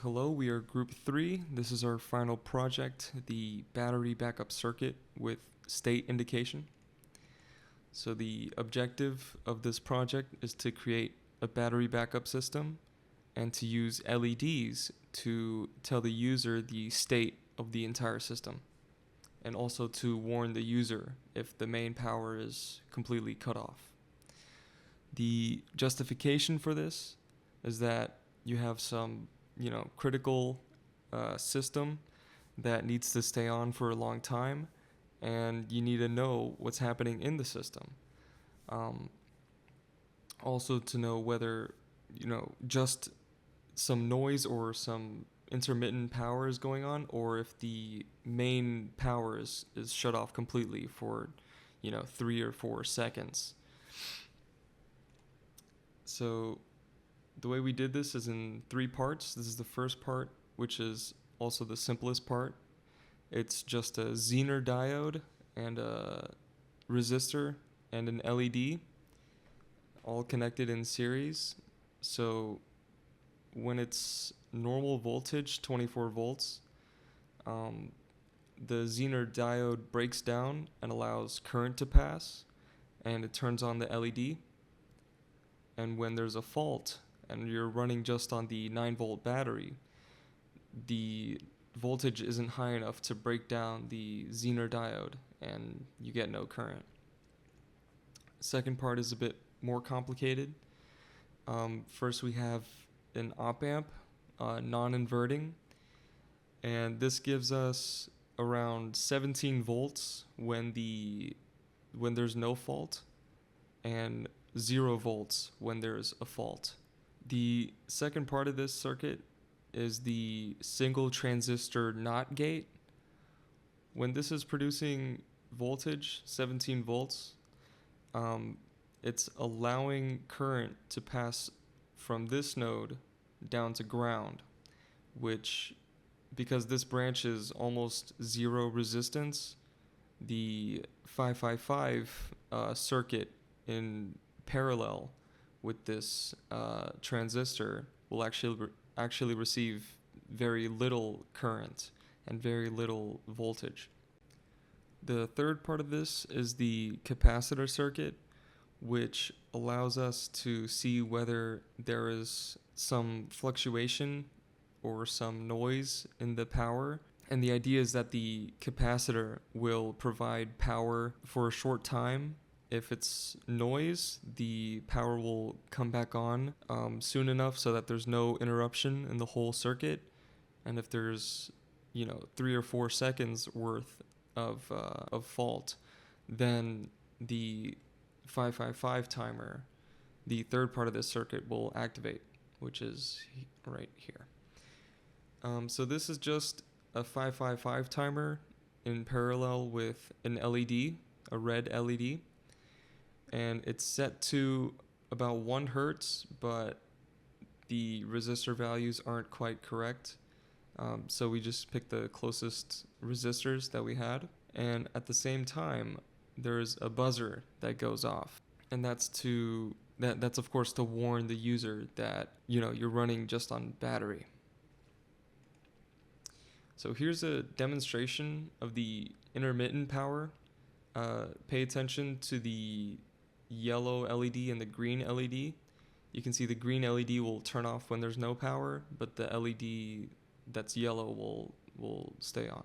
Hello, we are Group 3. This is our final project, the battery backup circuit with state indication. So the objective of this project is to create a battery backup system and to use LEDs to tell the user the state of the entire system, and also to warn the user if the main power is completely cut off. The justification for this is that you have some critical system that needs to stay on for a long time, and you need to know what's happening in the system. Also, to know whether just some noise or some intermittent power is going on, or if the main power is shut off completely for 3 or 4 seconds. So the way we did this is in 3 parts. This is the first part, which is also the simplest part. It's just a Zener diode and a resistor and an LED, all connected in series. So when it's normal voltage, 24 volts, the Zener diode breaks down and allows current to pass, and it turns on the LED. And when there's a fault and you're running just on the 9-volt battery, the voltage isn't high enough to break down the Zener diode, and you get no current. Second part is a bit more complicated. First, we have an op-amp, non-inverting, and this gives us around 17 volts when there's no fault, and 0 volts when there's a fault. The second part of this circuit is the single transistor NOT gate. When this is producing voltage, 17 volts, it's allowing current to pass from this node down to ground, which, because this branch is almost 0 resistance, the 555 circuit in parallel with this transistor will actually receive very little current and very little voltage. The third part of this is the capacitor circuit, which allows us to see whether there is some fluctuation or some noise in the power. And the idea is that the capacitor will provide power for a short time. If it's noise, the power will come back on soon enough so that there's no interruption in the whole circuit. And if there's 3 or 4 seconds worth of fault, then the 555 timer, the third part of this circuit, will activate, which is right here. So this is just a 555 timer in parallel with an LED, a red LED. And it's set to about 1 hertz, but the resistor values aren't quite correct. So we just picked the closest resistors that we had. And at the same time, there's a buzzer that goes off. And that's of course to warn the user that, you're running just on battery. So here's a demonstration of the intermittent power. Pay attention to the yellow LED and the green LED. You can see the green LED will turn off when there's no power, but the LED that's yellow will stay on.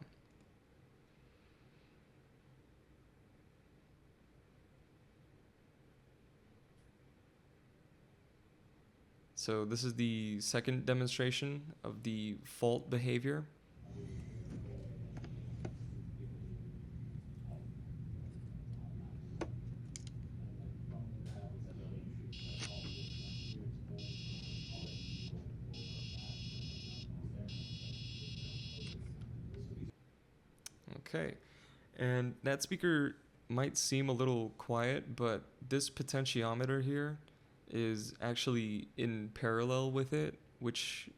So this is the second demonstration of the fault behavior. Okay, and that speaker might seem a little quiet, but this potentiometer here is actually in parallel with it, which,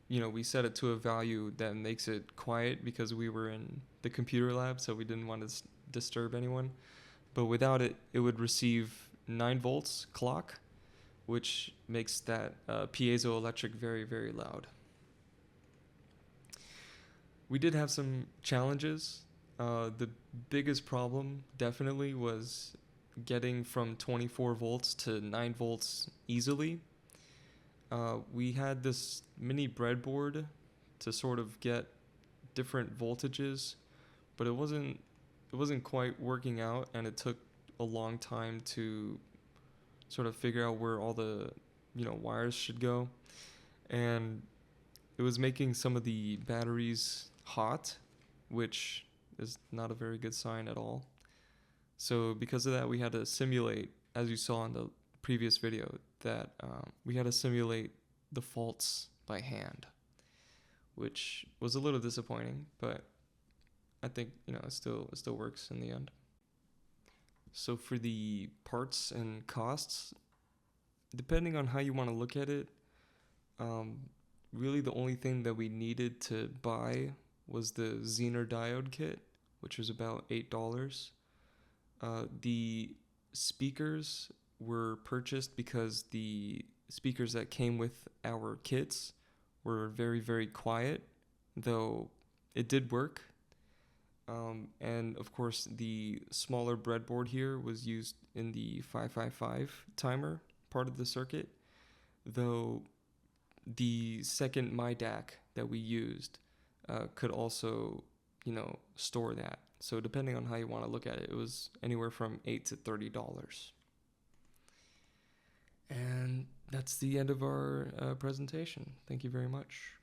we set it to a value that makes it quiet because we were in the computer lab, so we didn't want to disturb anyone. But without it, it would receive 9 volts clock, which makes that piezoelectric very, very loud. We did have some challenges. The biggest problem definitely was getting from 24 volts to 9 volts easily. We had this mini breadboard to sort of get different voltages, but it wasn't quite working out, and it took a long time to sort of figure out where all the wires should go, and it was making some of the batteries hot, which is not a very good sign at all. So because of that, we had to simulate, as you saw in the previous video, that we had to simulate the faults by hand, which was a little disappointing, but I think it still works in the end. So for the parts and costs, depending on how you want to look at it, um, really the only thing that we needed to buy was the Zener diode kit, which was about $8. The speakers were purchased because the speakers that came with our kits were very, very quiet, though it did work. And of course, the smaller breadboard here was used in the 555 timer part of the circuit, though the second MyDAC that we used could also, store that. So depending on how you want to look at it, it was anywhere from $8 to $30. And that's the end of our presentation. Thank you very much.